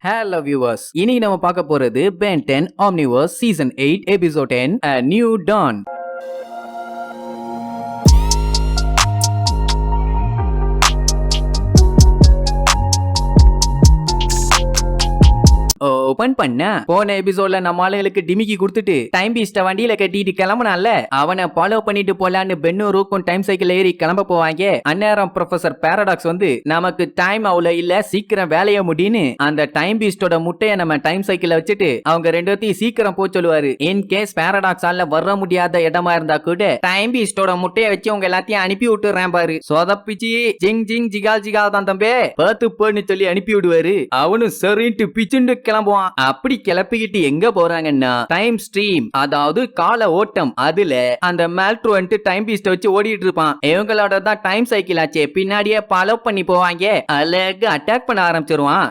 Hello viewers. இன்னைக்கு நம்ம பார்க்க போறது Ben 10 Omniverse Season 8 Episode 10 A New Dawn. Open பண்ண போன எபிசோட்ல நம்ம ஆளுங்களுக்கு டிமிக்கி கொடுத்துட்டு டைம் பீஸ்ட வண்டியில கட்டிட்டு கிளம்புனால அவனை ஃபாலோ பண்ணிட்டு போலான்னு பென்னும் ரூக்கும் டைம் சைக்கிள் ஏறி கிளம்ப போவாங்க. அந்நேரம் ப்ரொஃபசர் பாராடாக்ஸ் வந்து நமக்கு டைம் அவ்வளவு இல்ல, சீக்கிரம் வேலைய முடின்னு அந்த டைம் பீஸ்டோட முட்டைய நம்ம டைம் சைக்கிள்ல வச்சுட்டு அவங்க ரெண்டு பேர்த்தையும் சீக்கிரம் போக சொல்லுவாரு. இன் கேஸ் பாராடாக்ஸால வர முடியாத இடமா இருந்தா கூட டைம் பீஸ்டோட முட்டைய வச்சு உங்க எல்லாத்தையும் அனுப்பி விட்டுறேன் பாரு. சொதப்பிச்சு ஜிங் ஜிங் ஜிகால் ஜிகால் தான் தம்பே பார்த்து போன்னு சொல்லி அனுப்பி விடுவாரு. அவனும் சரின்ட்டு பிச்சுண்டு கிளம்புவான். அப்படி கிளப்பிக்கிட்டு எங்க போறாங்கன்னா டைம் ஸ்ட்ரீம், அதாவது கால ஓட்டம். அதுல அந்த மேல்ட்ரோன்ட் டைம் பீஸ்ட வச்சு ஓடிட்டு இருப்பான். இவங்களோட தான் டைம் சைக்கிள் ஆச்சே, பின்னாடியே ஃபாலோ பண்ணி போவாங்க. அழகு அட்டாக் பண்ண ஆரம்பிச்சிருவான்.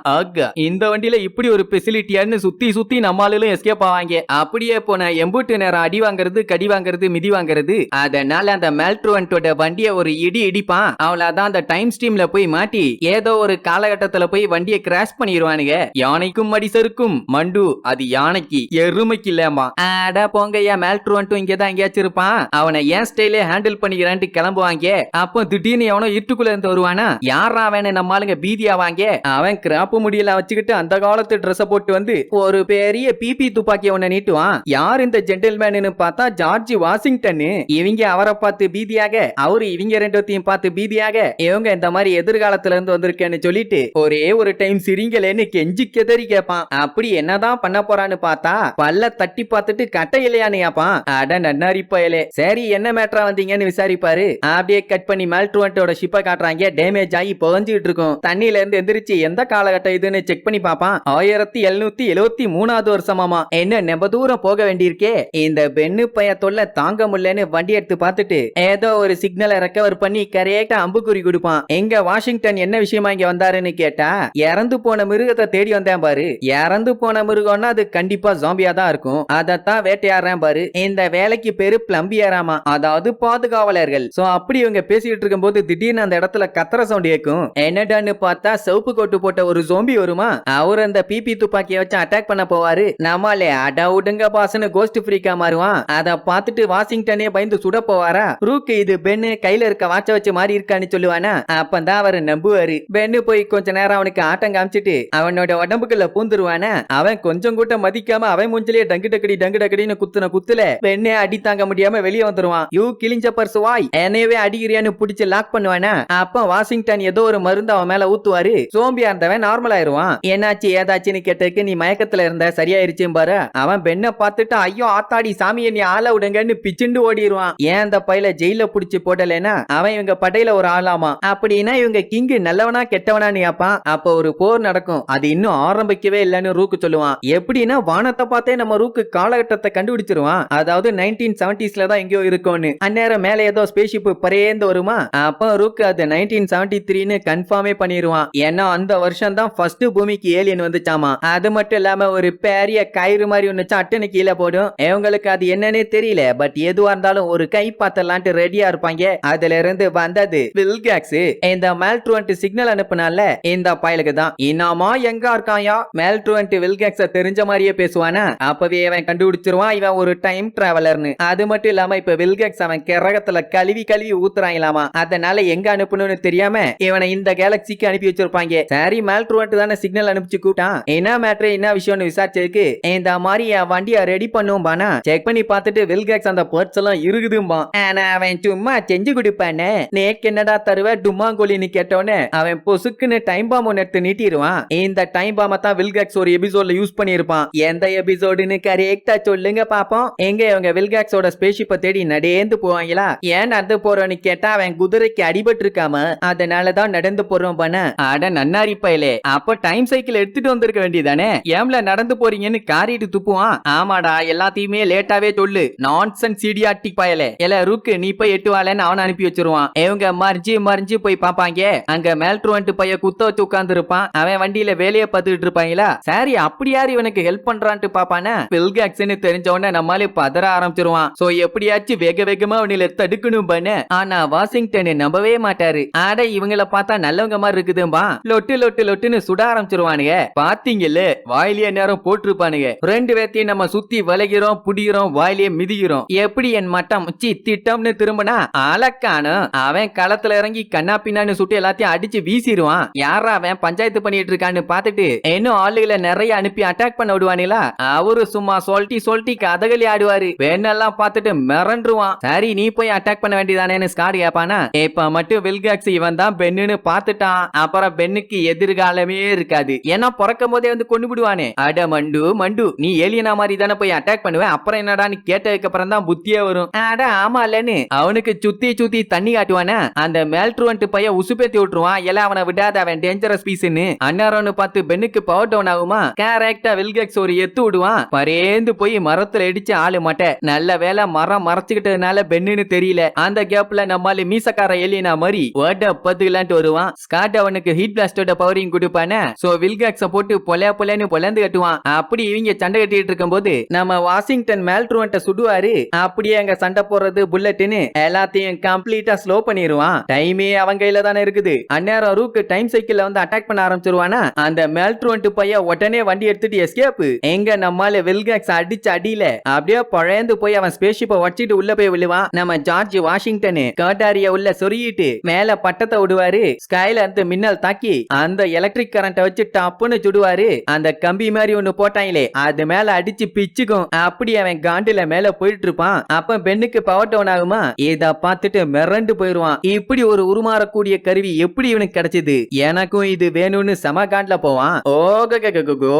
இந்த வண்டியில இப்படி ஒரு ஃபெசிலிட்டியான்னு சுத்தி சுத்தி நம்மளாலும் எஸ்கேப் ஆவாங்க. அப்படியே போன எம்பூட்டு நேரம் அடி வாங்குறது, கடி வாங்குறது, மிதி வாங்குறது. அதனால அந்த மேல்ட்ரோன்ட்டோட வண்டியை ஒரு இடி இடிப்பான். அவ்வளவுதான் அந்த டைம் ஸ்ட்ரீம்ல போய் மாட்டி ஏதோ ஒரு காலகட்டத்துல போய் வண்டியை கிராஷ் பண்ணிடுவானுங்க. யானைக்கும் மடிசருக்கும் மண்டு, அது யானைக்கு எருமைக்கு இல்லமா. அட போங்கய்யா, மேல்ட்ரோன்ட்டும் இங்கதான் எங்கேயாச்சும் இருப்பான். அவனை ஏன் ஸ்டைலே ஹேண்டில் பண்ணிக்கிறான்ட்டு கிளம்புவாங்க. அப்போ திடீர்னு எவனோ இருட்டுக்குள்ள இருந்து வருவானா, யாரா அவனை நம்ம ஆளுங்க பீதியாவாங்க. அவன் கிராப்பு முடியல வச்சுக்கிட்டு அந்த காலத்து ட்ரெஸ் போட்டு வந்து ஒரு பெரிய பிபி துப்பாக்கி ஒன்ன நீட்டுவான். யார் இந்த ஜென்டில்மேன்னு பார்த்தா ஜார்ஜ் வாஷிங்டன். இவங்க அவரை பார்த்து பீதியாக, அவரு இவங்க ரெண்டுத்தையும் பார்த்து பீதியாக, இவங்க இந்த மாதிரி எதிர்காலத்துல இருந்து வந்திருக்கேன்னு சொல்லிட்டு ஒரே ஒரு டைம் சிரிங்களேன்னு கெஞ்சி கெதறி கேட்பான். அப்படி என்னதான் பண்ண போறான்னு பார்த்தா பல்ல தட்டி பார்த்துட்டு கட்டை இல்லையான்னு கேட்பான். அட நன்னாரி பயலே, சரி என்ன மேட்டரா வந்தீங்கன்னு விசாரிப்பாரு. அப்படியே கட் பண்ணி மேல்ட்ரோன்ட்டோட ஷிப்பை காட்டுறாங்க. டேமேஜ் ஆகி புகஞ்சிட்டு இருக்கும். தண்ணியில இருந்து எந்திரிச்சு எந்த காலகட்டம் இதுன்னு செக் பண்ணி பாப்பான். 1773வது வருஷமாமா. என்ன நெப தூரம் போக வேண்டியிருக்கே. இந்த பெண்ணு பைய தொல்லை தாங்க முடியலன்னு வண்டி எடுத்து பார்த்துட்டு ஏதோ ஒரு சிக்னலை ரெக்கவர் பண்ணி கரெக்டா அம்புக்குறி கொடுப்பான். எங்க வாஷிங்டன் என்ன விஷயமா இங்க வந்தாருன்னு கேட்டா, இறந்து போன மிருகத்தை தேடி வந்தேன் பாரு. இறந்து போன மிருகம்னா அது கண்டிப்பா ஜாம்பியா தான் இருக்கும். அதத்தான் வேட்டையாடுறேன் பாரு. இந்த வேலைக்கு பேரு பிளம்பியராமா, அதாவது பாதுகாவலர்கள். சோ அப்படி இவங்க பேசிட்டு இருக்கும் போது திடீர்னு அந்த இடத்துல கத்துற சவுண்ட் கேட்கும். என்னடான்னு பார்த்தா சிவப்பு கோட்டு போட்ட ஒரு ஜோம்பி வருமா. அவர் அந்த பிபி துப்பாக்கியை வச்சு அட்டாக் பண்ண போவாரு. நம்மளே அட விடுங்க பாஸ்னு கோஸ்ட் ஃப்ரீக்கா மாறுவான். அத பார்த்துட்டு வாஷிங்டனே பயந்து சுட போவாரா. ரூக்கு இது பென்னு கையில இருக்க வாட்ச வச்சு மாறி இருக்கான்னு சொல்லுவானா. அப்பதான் அவர் நம்புவாரு. பென்னு போய் கொஞ்ச நேரம் அவனுக்கு ஆட்டம் காமிச்சிட்டு அவனோட உடம்புக்குள்ள பூந்துருவானா. அவன் கொஞ்சம் கூட மதிக்காம அவன் மூஞ்சிலே டங்கு டக்கடின்னு குத்துன குத்துல பெண்ணே அடி தாங்க முடியாம வெளியே வந்துருவான். யூ கிழிஞ்ச பர்ஸ் வாய், என்னையவே அடிக்கிறியான்னு பிடிச்சு லாக் பண்ணுவானா. அப்ப வாஷிங்டன் ஏதோ ஒரு மருந்து அவன் மேல ஊத்துவாரு. சோம்பியா இருந்தவன் நார்மல் ஆயிருவான். என்னாச்சு ஏதாச்சுன்னு கேட்டதுக்கு நீ மயக்கத்துல இருந்த, சரியாயிருச்சும் பாரு. அவன் பெண்ணை பார்த்துட்டு ஐயோ ஆத்தாடி சாமியை நீ ஆள விடுங்கன்னு பிச்சுண்டு ஓடிடுவான். ஏன் அந்த பையில ஜெயில புடிச்சு போடலன்னா அவன் இவங்க படையில ஒரு ஆளாமா. அப்படின்னா இவங்க கிங்கு நல்லவனா கெட்டவனான்னு கேப்பான். அப்ப ஒரு போர் நடக்கும். அது இன்னும் ஆரம்பிக்கவே இல்லன்னு ரூக்கு சொல்லுவான். எப்படின்னா வானத்தை பார்த்தே நம்ம ரூக்கு காலகட்டத்தை கண்டுபிடிச்சிருவான். அதாவது 1970ஸ்ல தான் எங்கேயோ இருக்கும்னு. அந்நேரம் மேல ஏதோ ஸ்பேஸ்ஷிப் பறேந்து வருமா. அப்ப ரூக்கு அது 1973ன்னு கன்ஃபார்மே பண்ணிடுவான். ஏன்னா அந்த வருஷம் தான் ஃபர்ஸ்ட் பூமிக்கு ஏலியன் வந்துச்சாமா. அது மட்டும் இல்லாம ஒரு பெரிய கயிறு மாதிரி ஒண்ணு சட்டுன்னு கீழே போடும். இவங்களுக்கு அது என்னன்னே தெரியல. பட் எதுவா இருந்தாலும் ஒரு கை பார்த்தலான்ட்டு ரெடியா இருப்பாங்க. அதுல இருந்து வந்தது வில்காக்ஸ். இந்த மேல்ட்ரோன்ட் சிக்னல் அனுப்புனால இந்த பயலுக்கு தான். இனாமா எங்க இருக்காயா மேல்ட்ரோன்ட் வில்காக்ஸ தெரிஞ்ச மாதிரியே பேசுவானா. அப்பவே அவன் கண்டுபிடிச்சிருவான் இவன் ஒரு டைம் டிராவலர்னு. அது மட்டும் இல்லாம இப்ப வில்காக்ஸ் அவன் கிரகத்துல கழுவி ஊத்துறாங்களாமா. அதனால எங்க அனுப்பணும்னு தெரியாம இவனை இந்த கேலக்சிக்கு அனுப்பி வச்சிருப்பாங்க. சரி மேல்ட்ரோன்ட் தானே சிக்னல் அனுப்பிச்சு கூட்டான். என்ன மேட்ரு என்ன விஷயம்னு விசாரிச்சதுக்கு இந்த மாதிரி என் வண்டியை ரெடி பண்ணும் பானா. செக் பண்ணி பார்த்துட்டு வில்காக்ஸ் அந்த பார்ட்ஸ் எல்லாம் இருக்குதும்பா. ஆனா அவன் சும்மா செஞ்சு கொடுப்பானே. நேக்கு என்னடா தருவ டுமாங்கோலின்னு கேட்டோன்னு அவன் பொசுக்குன்னு டைம் பாம் ஒன்னு எடுத்து நீட்டிடுவான். இந்த டைம் பாம தான் வில்காக்ஸ் ஒரு எபிசோட்ல யூஸ் பண்ணிருப்பான். எந்த எபிசோடுன்னு கரெக்டா சொல்லுங்க பாப்போம். எங்க இவங்க வில்காக்ஸோட ஸ்பேஸ்ஷிப்பை தேடி நடந்து போவாங்களா. ஏன் நடந்து போறோன்னு கேட்டா அவன் குதிரைக்கு அடிபட்டு இருக்காம, அதனாலதான் நடந்து போறோம் பண்ண. அட நன்னாரி பயலே, அப்ப டைம் சைக்கிள் எடுத்துட்டு வந்திருக்க வேண்டியதானே. ஏம்ல நடந்து போறீங்கன்னு காரிட்டு துப்புவான். ஆமாடா எல்லாத்தையுமே லேட்டாவே சொல்லு. நான்சென்ஸ் இடியாட்டிக் பயலே. எல ரூக்கு நீ போய் எட்டு வாழன்னு அவன் அனுப்பி வச்சிருவான். இவங்க மறிஞ்சு போய் பாப்பாங்க. அங்க மேல்ட்ரோன்ட் பைய குத்த வச்சு உட்கார்ந்து இருப்பான். அவன் வண்டியில வேலையை பார்த்துட்டு இருப்பாங்களா. சரி அப்படி யாரு இவனுக்கு ஹெல்ப் பண்றான்ட்டு பாப்பானே வில்காக்ஸ்னு தெரிஞ்ச உடனே நம்மாலே பதற ஆரம்பிச்சிருவான். சோ எப்படியாச்சும் வேக வேகமா அவனில தடுக்கணும் பண்ண. ஆனா வாஷிங்டன் நம்பவே மாட்டாரு. ஆட இவங்கள பார்த்தா நல்லவங்க மாதிரி இருக்குதும்பா. லொட்டு லொட்டு லொட்டுன்னு சுட ஆரம்பிச்சிருவானுங்க. பாத்தீங்கல்ல வாயிலேயே நேரம் போட்டிருப்பானுங்க. ரெண்டு பேர்த்தையும் நம்ம சுத்தி வளைகிறோம் புடிகிறோம் வாயிலேயே மிதிக்கிறோம். எப்படி என் மட்டம் திட்டம்னு திரும்பினா அலக்கானும் அவன் களத்துல இறங்கி கண்ணா பின்னான்னு சுட்டு எல்லாத்தையும் அடிச்சு வீசிடுவான். யாரா அவன் பஞ்சாயத்து பண்ணிட்டு இருக்கான்னு பாத்துட்டு இன்னும் ஆளுகளை நிறைய அனுப்பி அட்டாக் பண்ண விடுவானிலா. அவரு சும்மா சொல்லிட்டி கதகளி ஆடுவாரு. வேணெல்லாம் பார்த்துட்டு மிரண்டுருவான். சரி நீ போய் அட்டாக் பண்ண வேண்டியதானேன்னு ஸ்காட் கேப்பானா. இப்ப மட்டும் வில்காக்ஸ் இவன் தான் பென்னு பார்த்துட்டான். அப்புறம் பென்னுக்கு எதிர்காலமே இருக்காது. ஏன்னா பிறக்கும் போதே வந்து கொண்டு விடுவானே. அட மண்டு நீ ஏலியனா மாதிரி தானே போய் அட்டாக் பண்ணுவேன். அப்புறம் என்னடான்னு கேட்டதுக்கு அப்புறம் தான் புத்தியே வரும். அட ஆமா இல்லன்னு அவனுக்கு சுத்தி தண்ணி காட்டுவானே. அந்த மேல்ட்ருவன்ட் பையன் உசுப்பேத்தி விட்டுருவான். எல்லாம் அவனை விடாத அவன் டேஞ்சரஸ் பீஸ்ன்னு. அன்னாரோன்னு பார்த்து பென்னுக்கு பவர் டவுன் ஆகுமா. கரெக்டா வில்காக்ஸ் ஒரு எத்து விடுவான். பரேந்து போய் மரத்துல இடிச்சு ஆளு மாட்டேன். நல்ல வேலை மரம் மறைச்சுக்கிட்டதுனால பென்னுன்னு தெரியல. அந்த கேப்ல நம்மால மீசக்கார ஏலியனா மாதிரி வேர்ட பத்துக்கலான்ட்டு வருவான். ஸ்காட் அவனுக்கு ஹீட் பிளாஸ்டோட பவரையும் கொடுப்பானே. சோ வில்காக்ஸ போட்டு பொலன்னு பொலந்து கட்டுவான். அப்படி இவங்க சண்டை கட்டிட்டு இருக்கும் போது நம்ம வாஷிங்டன் மேல்ட்ருவன்ட்ட சுடுவாரு. அப்படியே அங்க சண்டை போடுறது புல்லட்னு எல்லாத்தையும் கம்ப்ளீட்டா ஸ்லோ பண்ணிடுவான். டைமே அவங்க கையில தானே இருக்குது. அந்நேரம் ரூக்கு டைம் சைக்கிள்ல வந்து அட்டாக் பண்ண ஆரம்பிச்சிருவானா. அந்த மேல்ட்ருவன்ட் பையன் உடனே வண்டி எடுத்துட்டு எஸ்கேப். எங்க நம்மால வில்காக்ஸ் அடிச்ச அடியில அப்படியே பழையந்து போய் அவன் ஸ்பேஸ்ஷிப்பை வச்சிட்டு உள்ள போய் விழுவான். நம்ம ஜார்ஜ் வாஷிங்டன் கர்டாரிய உள்ள சொருகிட்டு மேல பட்டத்தை விடுவாரு. ஸ்கைல இருந்து மின்னல் தாக்கி அந்த எலக்ட்ரிக் கரண்ட வச்சு டப்புன்னு சுடுவாரு. அந்த கம்பி மாதிரி ஒண்ணு போட்டாங்களே அது மேல அடிச்சு பிச்சுக்கும். அப்படி அவன் காண்டில மேல போயிட்டு இருப்பான். அப்ப பென்னுக்கு பவர் டவுன் ஆகுமா. இத பார்த்துட்டு மிரண்டு போயிருவான். இப்படி ஒரு உருமாறக்கூடிய கருவி எப்படி இவனுக்கு கிடைச்சது. எனக்கும் இது வேணும்னு சம காண்ட்ல போவான். ஓகோ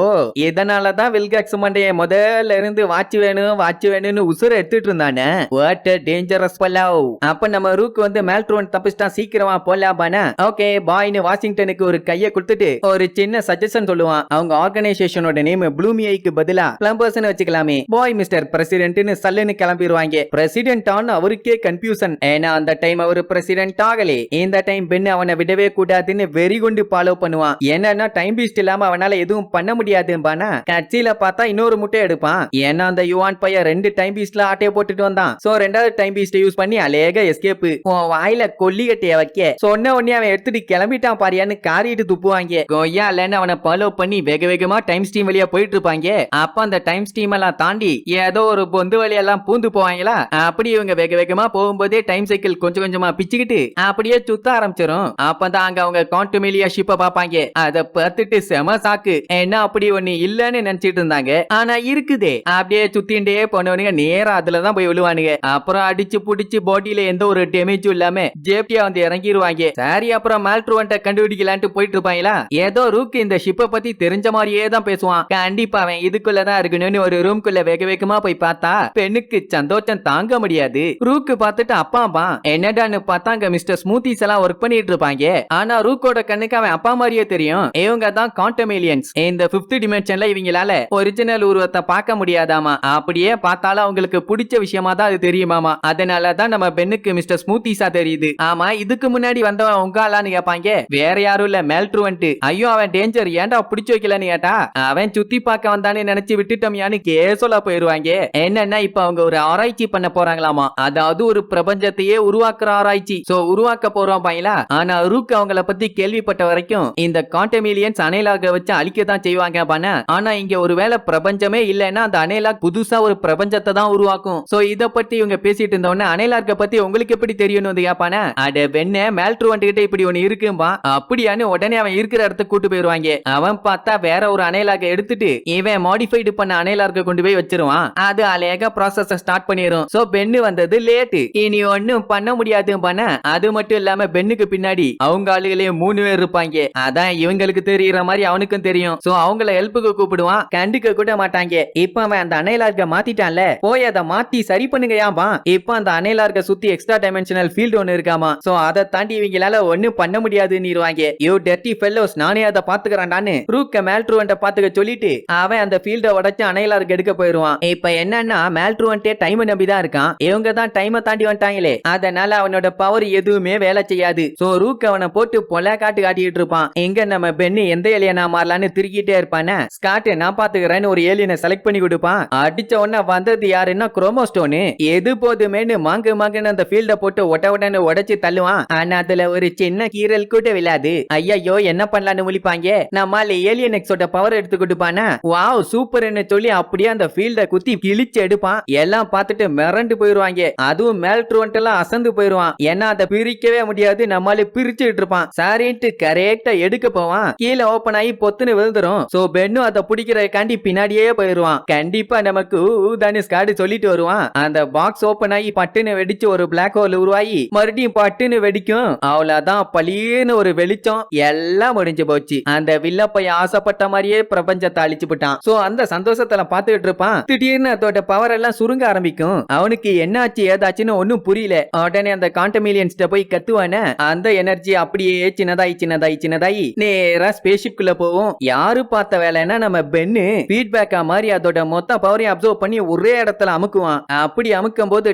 இதனாலதான் வில்காக்ஸ் மண்டைய முதல்ல இருந்து வாட்ச் வேணும்னு உசுர எடுத்துட்டு இருந்தானே. What a dangerous fellow. அப்ப நம்ம ரூக் வந்து மேல்ட்ருவன் தப்பிச்சிட்டா சீக்கிரமா போலாம்பானே. ஓகே பாய்னு வாஷிங்டனுக்கு ஒரு கைய கொடுத்துட்டு ஒரு சின்ன சஜஷன் சொல்லுவான். அவங்க ஆர்கனைசேஷனோட நேம் ப்ளூமியைக்கு பதிலா பிளம்பர்ஸ்னு வச்சுக்கலாமே. பாய் மிஸ்டர் பிரசிடென்ட்னு சல்லுன்னு கிளம்பிடுவாங்க. பிரசிடென்ட் ஆன அவருக்கே கன்ஃபியூஷன். ஏன்னா அந்த டைம் அவரு பிரசிடென்ட் ஆகலே. இந்த டைம் பென் அவனை விடவே கூடாதுன்னு வெறி கொண்டு ஃபாலோ பண்ணுவான். என்னன்னா டைம் பீஸ்ட் இல்லாம அவனால எதுவும் பண்ண முடியாதும்பானா. கட்சியில பார்த்தா இன்னொரு முட்டை எடுப்பான். ஏன்னா அந்த யுவான் பையன் 2 டைம் பீஸ்ட்ல ஆட்டைய போட்டுட்டு வந்தான். சோ 2வது டைம் பீஸ்ட் யூஸ் பண்ணி அலேக எஸ்கேப். வாயில கொல்லி கட்டிய வைக்க சொன்ன உடனே அவன் எடுத்துட்டு கிளம்பிட்டான் பாரியான்னு காரிட்டு துப்புவாங்க. கொய்யா இல்லன்னு அவனை ஃபாலோ பண்ணி வேக வேகமா டைம் ஸ்ட்ரீம் வழியா போயிட்டு இருப்பாங்க. அப்ப அந்த டைம் ஸ்ட்ரீம் எல்லாம் தாண்டி ஏதோ ஒரு பொந்து வழியெல்லாம் பூந்து போவாங்களா. அப்படி இவங்க வேக வேகமா போகும்போதே டைம் சைக்கிள் கொஞ்சம் கொஞ்சமா பிச்சுக்கிட்டு அப்படியே சுத்த ஆரம்பிச்சிடும். அப்பதான் அங்க அவங்க கான்டுமேலியா ஷிப்ப பாப்பாங்க. அத பார்த்துட்டு செம சாக்கு. என்ன அப்படி ஒண்ணு இல்லன்னு நினைச்சிட்டு இருந்தாங்க. ஆனா இருக்குதே. அப்படியே சுத்திண்டே போனவனுங்க நேரா அதுலதான் போய் விழுவானுங்க. அப்புறம் அடிச்சு புடிச்சு பாடியில எந்த ஒரு டேமேஜும் இல்லாம ஜேப்டியா வந்து இறங்கிடுவாங்க. சரி அப்புறம் மேல்ட்ருவன்ட்ட கண்டுபிடிக்கலான்ட்டு போயிட்டு இருப்பாங்களா. ஏதோ ரூக் இந்த ஷிப்பை பத்தி தெரிஞ்ச மாதிரியே தான் பேசுவான். கண்டிப்பா அவன் இதுக்குள்ளதான் இருக்கணும்னு ஒரு ரூம்குள்ள வேக வேகமா போய் பார்த்தா பெண்ணுக்கு சந்தோஷம் தாங்க முடியாது. ரூக்கு பார்த்துட்டு அப்பா என்னடான்னு பார்த்தா அங்க மிஸ்டர் ஸ்மூத்திஸ் எல்லாம் ஒர்க் பண்ணிட்டு இருப்பாங்க. ஆனா ரூக்கோட கண்ணுக்கு அவன் அப்பா மாதிரியே தெரியும். இவங்க தான் கான்டமேலியன்ஸ். இந்த 5th டிமென்ஷன்ல இவங்களால ஒரிஜினல் உருவத்தை பார்க்க முடியாதாமா. அப்படியே பார்த்தாலும் அவங்களுக்கு பிடிச்ச விஷயமா தான் அது தெரியுமாமா. அதனாலதான் நம்ம பெண்ணுக்கு மிஸ்டர் ஸ்மூத்திஸா தெரியுது. ஆமா இதுக்கு முன்னாடி வந்தவன் உங்காலான்னு கேட்பாங்க. வேற யாரும் இல்ல மேல்ட்ருவன்ட். ஐயோ அவன் டேஞ்சர் ஏன்டா பிடிச்சு வைக்கலன்னு கேட்டா அவன் சுத்தி பார்க்க வந்தானே நினைச்சு விட்டுட்டோம்யான்னு கேசோல போயிருவாங்க. என்னன்னா இப்ப அவங்க ஒரு ஆராய்ச்சி பண்ண போறாங்களாமா. அதாவது ஒரு பிரபஞ்சத்தையே உருவாக்குற ஆராய்ச்சி. சோ உருவாக்க போறோம் பாயிலா. ஆனா ரூக் அவங்கள பத்தி கேள்விப்பட்ட வரைக்கும் இந்த கான்டமேலியன்ஸ் அனேலாக வச்சு அழிக்கத்தான் செய்வாங்க பான. ஆனா இங்க ஒருவேளை பிரபஞ்சமே இல்லைன்னா அந்த அனேலாக் புதுசா ஒரு பிரபஞ்சத்தை தான் உருவாக்கும். சோ இத பத்தி இவங்க பேசிட்டு இருந்தவொடனே அனேலார்க்க பத்தி உங்களுக்கு எப்படி தெரியும் வந்து கேப்பான. அட வெண்ண மேல்ட்ருவன்ட் கிட்ட இப்படி ஒண்ணு இருக்கும்பா. அப்படியான்னு உடனே அவன் இருக்கிற இடத்துக்கு கூட்டு போயிருவாங்க. அவன் பார்த்தா வேற ஒரு அனேலாக எடுத்துட்டு இவன் மாடிஃபைடு பண்ண அனேலார்க்க கொண்டு போய் வச்சிருவான். அது அலேக ப்ராசஸ் ஸ்டார்ட் பண்ணிரும். சோ பென்னு வந்தது லேட். இனி ஒண்ணும் பண்ண முடியாது பான. அது மட்டும் இல்லாம பென்னுக்கு பின்னாடி அவங்க ஆளுகளே 3 பேர் இருப்பாங்க. அதான் இவங்களுக்கு தெரியற மாதிரி அவனுக்கும் தெரியும். சோ அவங்கள ஹெல்ப்புக்கு கூப்பிடுவான். கண்டுக்க கூட மாட்டாங்க. இப்ப அவன் அந்த அனேலார்க்க மாத்திட்டான்ல. போய் அதை மாத்தி சரி பண்ணுங்கயாம்பா. இப்ப அந்த அனேலார்க்க சுத்தி எக்ஸ்ட்ரா டைமென்ஷனல் ஃபீல்ட் ஒன்னு இருக்காமா. சோ அதை தாண்டி இவங்களால ஒண்ணும் பண்ண முடியாதுன்னுவாங்க. யூ டர்ட்டி ஃபெல்லோஸ் நானே அதை பாத்துக்கறான்டான்னு ரூக்க மேல்ட்ருவன்ட்ட பாத்துக்க சொல்லிட்டு அவன் அந்த ஃபீல்ட உடைச்சு அனேலார்க்கு எடுக்க போயிருவான். இப்ப என்னன்னா மேல்ட்ருவன்ட்டே டைம் நம்பிதான் இருக்கான். இவங்க தான் டைமை தாண்டி வந்துட்டாங்களே. அதனால அவனோட பவர் எதுவுமே வேலை செய்யாது. சோ ரூக் அவனை போட்டு பொல காட்டிட்டு இருப்பான். எங்க நம்ம பென்னு எந்த இலையனா மாறலான்னு திருக்கிட்டு சொல்லிட்டே இருப்பானே ஸ்காட் நான் பாத்துக்கிறேன்னு ஒரு ஏலியனை செலக்ட் பண்ணி கொடுப்பான். அடிச்ச உடனே வந்தது யாருன்னா குரோமோஸ்டோனு. எது போதுமேனு மாங்குன்னு அந்த ஃபீல்ட போட்டு உடனே உடைச்சு தள்ளுவான். ஆனா அதுல ஒரு சின்ன கீரல் கூட விழாது. ஐயோ என்ன பண்ணலான்னு முழிப்பாங்க. நம்மால ஏலியன் எக்ஸோட பவர் எடுத்து கொடுப்பானா வாவ் சூப்பர்னு சொல்லி அப்படியே அந்த ஃபீல்ட குத்தி கிழிச்சு எடுப்பான். எல்லாம் பார்த்துட்டு மிரண்டு போயிருவாங்க. அதுவும் மேல்ட்ரோன்ட் எல்லாம் அசந்து போயிருவான். ஏன்னா அதை பிரிக்கவே முடியாது. நம்மால பிரிச்சுட்டு இருப்பான். சாரின்ட்டு கரெக்டா எடுக்க போவான். கீழே ஓபன் ஆகி பொத்துன்னு விழுந்துரும். சோ பென்னு அதை பிடிக்கிறதுக்காண்டி பின்னாடியே போயிருவான். கண்டிப்பா நமக்கு தானே ஸ்காட் சொல்லிட்டு வருவான். அந்த பாக்ஸ் ஓபன் ஆகி பட்டுன்னு வெடிச்சு ஒரு பிளாக் ஹோல் உருவாகி மறுபடியும் பட்டுன்னு வெடிக்கும். அவ்வளவுதான் பளிர்னு ஒரு வெளிச்சம். எல்லாம் முடிஞ்சு போச்சு. அந்த வில்லப்பைய ஆசைப்பட்ட மாதிரியே பிரபஞ்சத்தை அழிச்சு விட்டான். சோ அந்த சந்தோஷத்துல பாத்துக்கிட்டு இருப்பான். திடீர்னு அதோட பவர் எல்லாம் சுருங்க ஆரம்பிக்கும். அவனுக்கு என்னாச்சு ஏதாச்சுன்னு ஒன்னும் புரியல. உடனே அந்த காண்டமிலியன்ஸ்ட போய் கத்துவானே அந்த எனர்ஜி அப்படியே சின்னதாயி நேரா ஸ்பேஸ்ஷிப்குள்ள போகும். யாரு பார்த்த வேலைன்னா நம்ம பென்னு ஃபீட்பேக்கா மாதிரி அதோட மொத்த பவரையும் அப்சர்வ் பண்ணி ஒரே இடத்துல அமுக்குவான். அப்படி அமுக்கும் போது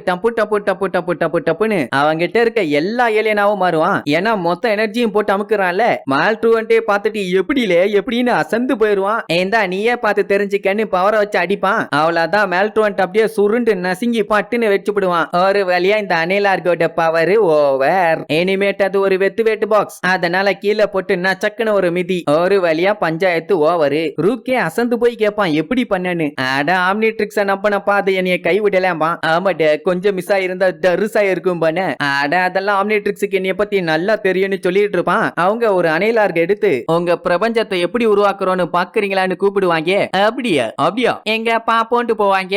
டப்புன்னு அவங்கிட்ட இருக்க எல்லா ஏலியனாவும் மாறுவான். ஏன்னா மொத்த எனர்ஜியும் போட்டு அமுக்குறான்ல. மால்ட்ரூவன்ட்டே பார்த்துட்டு எப்படின்னு அசந்து போயிருவான். ஏண்டா நீயே பார்த்து தெரிஞ்சுக்கன்னு பவரை வச்சு அடிப்பான். அவ்வளவுதான் மேல்ட்ரூவன்ட் அப்படியே சுருண்டு நசுங்கி பட்டுன்னு வச்சுடுவான். ஒரு வழியா இந்த அனிலார்கோட பவர் ஓவர். இனிமேட் அது ஒரு வெட்டு பாக்ஸ். அதனால கீழே போட்டு நச்சக்குன்னு ஒரு மிதி. ஒரு வழியா பஞ்சாயத்து ஓவர். ரூக்கே அசந்து போய் கேட்பான் எப்படி பண்ணனு. அட ஆம்னிட்ரிக்ஸ நம்பனப்பா அது என்னைய கை விடலாம்பா. ஆமாட கொஞ்சம் மிஸ் ஆயிருந்தா டருசா இருக்கும் பானே. அட அதெல்லாம் ஆம்னிட்ரிக்ஸுக்கு என்னைய பத்தி நல்லா தெரியும்னு சொல்லிட்டு இருப்பான். அவங்க ஒரு அனிலார்க் எடுத்து உங்க பிரபஞ்சத்தை எப்படி உருவாக்குறோன்னு பாக்குறீங்களான்னு கூப்பிடுவாங்க. அப்படியா எங்க பாப்போன்ட்டு போவாங்க.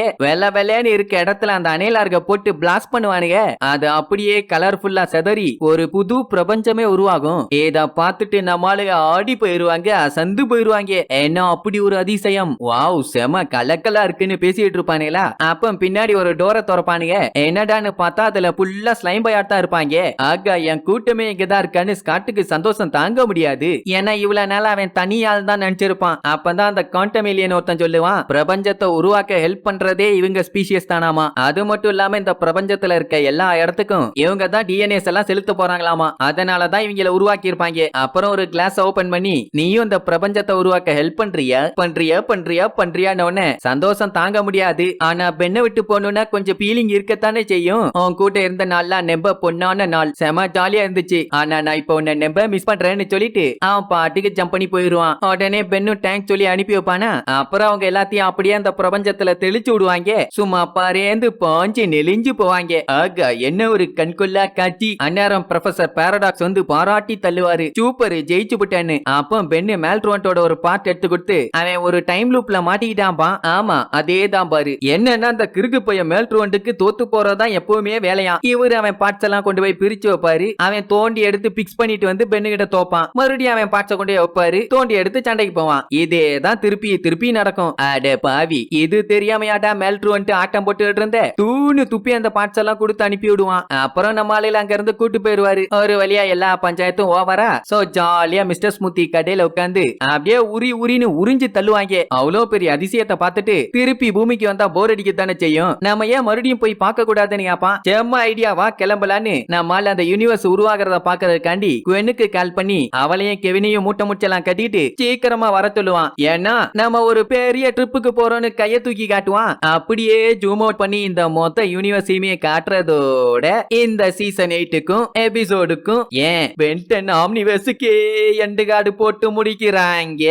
வெள்ளன்னு இருக்க இடத்துல அந்த அனிலார்க போட்டு பிளாஸ்ட் பண்ணுவானுங்க. அது அப்படியே கலர்ஃபுல்லா செதறி ஒரு புது பிரபஞ்சமே உருவாகும். இத பார்த்துட்டு நம்மளுங்க ஆடி போயிருவாங்க. அசந்து போயிருவாங்க. என்ன அப்படி ஒரு அதிசயம். வாவ் செம கலக்கலா இருக்குன்னு பேசிட்டு இருப்பானுங்களா. அப்ப பின்னாடி ஒரு டோரை திறப்பானுங்க. என்னடான்னு பார்த்தா அதுல ஃபுல்லா ஸ்லைம் பாயாட் தான் இருப்பாங்க. ஆகா என் கூட்டமே இங்கதான் இருக்கான்னு ஸ்காட்டுக்கு சந்தோஷம் தாங்க முடியாது. ஏன்னா இவ்வளவு நாள் அவன் தனியால் தான் நினைச்சிருப்பான். அப்பதான் அந்த காண்டமிலியன் ஒருத்தன் சொல்லுவான் பிரபஞ்சத்தை உருவாக்க ஹெல்ப் பண்றதே இவங்க ஸ்பீஷியஸ் தானாமா. அது மட்டும் இல்லாம இந்த பிரபஞ்சத்துல இருக்க எல்லா இடத்துக்கும் இவங்க தான் டிஎன்ஏஸ் எல்லாம் செலுத்த போறாங்களாமா. அதனாலதான் இவங்களை உருவாக்கி இருப்பாங்க. அப்புறம் ஒரு கிளாஸ் ஓபன் பண்ணி நீயும் இந்த பிரபஞ்சத்தை உருவாக்க ஹெல்ப் பண்றியான்னு சந்தோஷம் தாங்க முடியாது. ஆனா பெண்ணை விட்டு போகணும்னா கொஞ்சம் ஃபீலிங் இருக்கத்தானே செய்யும். உன் கூட இருந்த நாள்லாம் நெம்ப பொண்ணான நாள் செம ஜாலியா இருந்துச்சு. ஆனா நான் இப்ப உன்னை நெம்ப மிஸ் பண்றேன்னு சொல்லிட்டு அவன் பாட்டுக்கு ஜம்ப் பண்ணி போயிருவான். உடனே பெண்ணும் டேங்க் சொல்லி அனுப்பி வைப்பானா. அப்புறம் அவங்க எல்லாத்தையும் அப்படியே அந்த பிரபஞ்சத்துல தெளிச்சு விடுவாங்க. சும்மா பறேந்து பாஞ்சு நெளிஞ்சு போவாங்க. ஆகா என்ன ஒரு கண்கொள்ளா காட்சி. அந்நேரம் ப்ரொஃபசர் பாரடாக்ஸ் வந்து பாராட்டி தள்ளுவாரு. சூப்பர் ஜெயிச்சு விட்டேன்னு. அப்போ பென்னு மேல்ட்ரோன்ட்டோட ஒரு பார்ட் எடுத்து கொடுத்து அவன் ஒரு டைம் லூப்ல மாட்டிக்கிட்டான்பா. ஆமா அதே தான் பாரு. என்னன்னா அந்த கிறுக்கு பைய மேல்ட்ரோன்ட்டுக்கு தோத்து போறதான் எப்பவுமே வேலையா. இவரு அவன் பார்ட்ஸ் எல்லாம் கொண்டு போய் பிரிச்சு வைப்பாரு. அவன் தோண்டி எடுத்து பிக்ஸ் பண்ணிட்டு வந்து பென்னு கிட்ட தோப்பான். மறுபடியும் அவன் பார்ட்ஸ கொண்டு போய் வைப்பாரு. தோண்டி எடுத்து சண்டைக்கு போவான். இதேதான் திருப்பி நடக்கும். அட பாவி இது தெரியாமையாடா மேல்ட்ரோன்ட் ஆட்டம் போட்டுட்டு இருந்த தூணு துப்பி அந்த பார்ட்ஸ் எல்லாம் கொடுத்து அனுப்பி விடுவான். அப்புறம் நம்ம ஆளுல அங்க இருந்து கூட்டு போயிருவாரு. ஒரு வழியா எல்லா பஞ்சாயத்தும் ஓவரா. சோ ஜாலியா மிஸ்டர் ஸ்மூத்தி கடையில உட்காந்து அப்படியே உரின்னு உறிஞ்சு தள்ளுவாங்க. அவ்வளவு பெரிய அதிசயத்தை பார்த்துட்டு திருப்பி பூமிக்கு வந்தா போர் அடிக்கத்தானே செய்யும். நம்ம ஏன் மறுபடியும் போய் பார்க்க கூடாதுன்னு கேப்பான். செம்ம ஐடியாவா கிளம்பலான்னு நம்மால அந்த யூனிவர்ஸ் உருவாகிறத பாக்குறதுக்காண்டி குவெனுக்கு கால் பண்ணி அவளையும் கெவினையும் மூட்டை முச்செல்லாம் கட்டிட்டு சீக்கிரமா வர சொல்லுவான். ஏன்னா நம்ம ஒரு பெரிய ட்ரிப்புக்கு போறோம்னு கைய தூக்கி காட்டுவான். அப்படியே ஜூம் அவுட் பண்ணி இந்த மொத்த யூனிவர்ஸையுமே காட்டுறதோட இந்த சீசன் 8க்கும் எபிசோடுக்கும் ஏன் பென்டன் ஆம்னிவர்ஸுக்கே எண்டு கார்டு போட்டு முடிக்கிறாங்க.